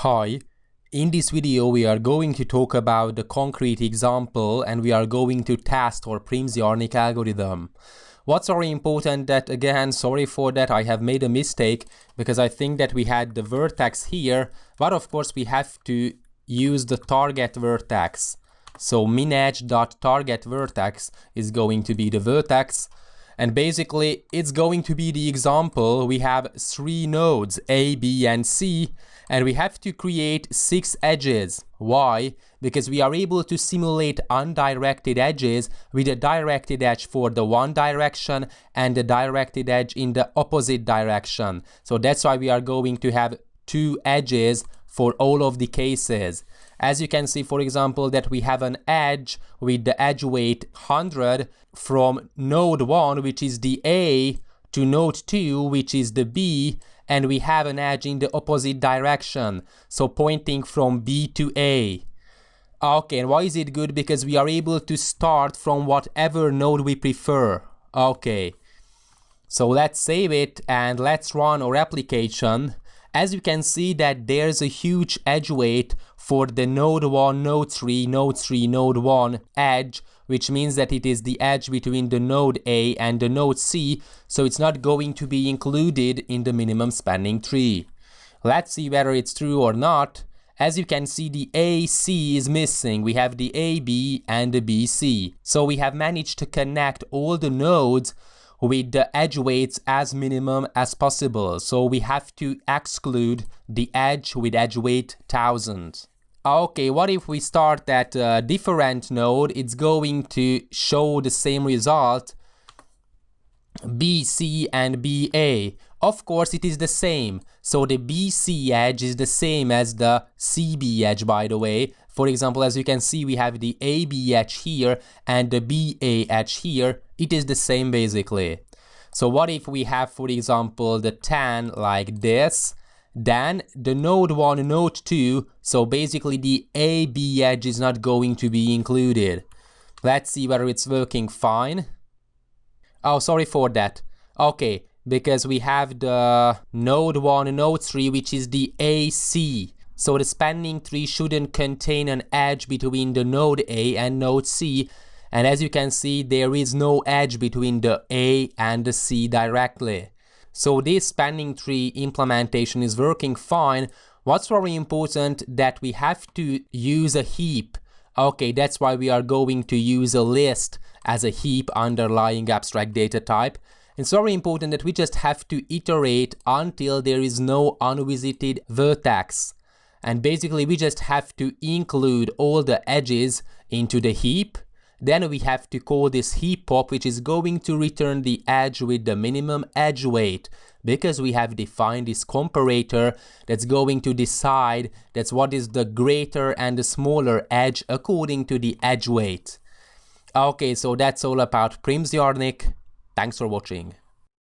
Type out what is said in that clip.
Hi, in this video we are going to talk about the concrete example and we are going to test our Prim's-Yarnik algorithm. What's very important that, again, sorry for that, I have made a mistake because I think that we had the vertex here, but of course we have to use the target vertex. So minEdge.targetVertex is going to be the vertex. And basically, it's going to be the example. We have 3 nodes, A, B, and C, and we have to create 6 edges. Why? Because we are able to simulate undirected edges with a directed edge for the one direction and a directed edge in the opposite direction. So that's why we are going to have 2 edges for all of the cases. As you can see, for example, that we have an edge with the edge weight 100 from node 1, which is the A, to node 2, which is the B, and we have an edge in the opposite direction, so pointing from B to A. Okay, and why is it good? Because we are able to start from whatever node we prefer. Okay, so let's save it and let's run our application. As you can see that there's a huge edge weight for the node 1, node 3, node 3, node 1 edge, which means that it is the edge between the node A and the node C, so it's not going to be included in the minimum spanning tree. Let's see whether it's true or not. As you can see, the AC is missing. We have the AB and the BC. So we have managed to connect all the nodes with the edge weights as minimum as possible. So we have to exclude the edge with edge weight 1000. Okay, what if we start at a different node? It's going to show the same result, BC and BA. Of course, it is the same. So the BC edge is the same as the CB edge, by the way. For example, as you can see, we have the AB edge here and the BA edge here. It is the same basically. So what if we have, for example, the 10 like this? Then the node 1, node 2, so basically the AB edge is not going to be included. Let's see whether it's working fine. Oh, sorry for that. Okay, because we have the node 1, node 3, which is the AC. So the spanning tree shouldn't contain an edge between the node A and node C. And as you can see, there is no edge between the A and the C directly. So this spanning tree implementation is working fine. What's very important that we have to use a heap. Okay, that's why we are going to use a list as a heap underlying abstract data type. It's very important that we just have to iterate until there is no unvisited vertex. And basically we just have to include all the edges into the heap. Then we have to call this heap pop, which is going to return the edge with the minimum edge weight, because we have defined this comparator that's going to decide that's what is the greater and the smaller edge according to the edge weight. Okay, so that's all about Prim's-Yarnik. Thanks for watching.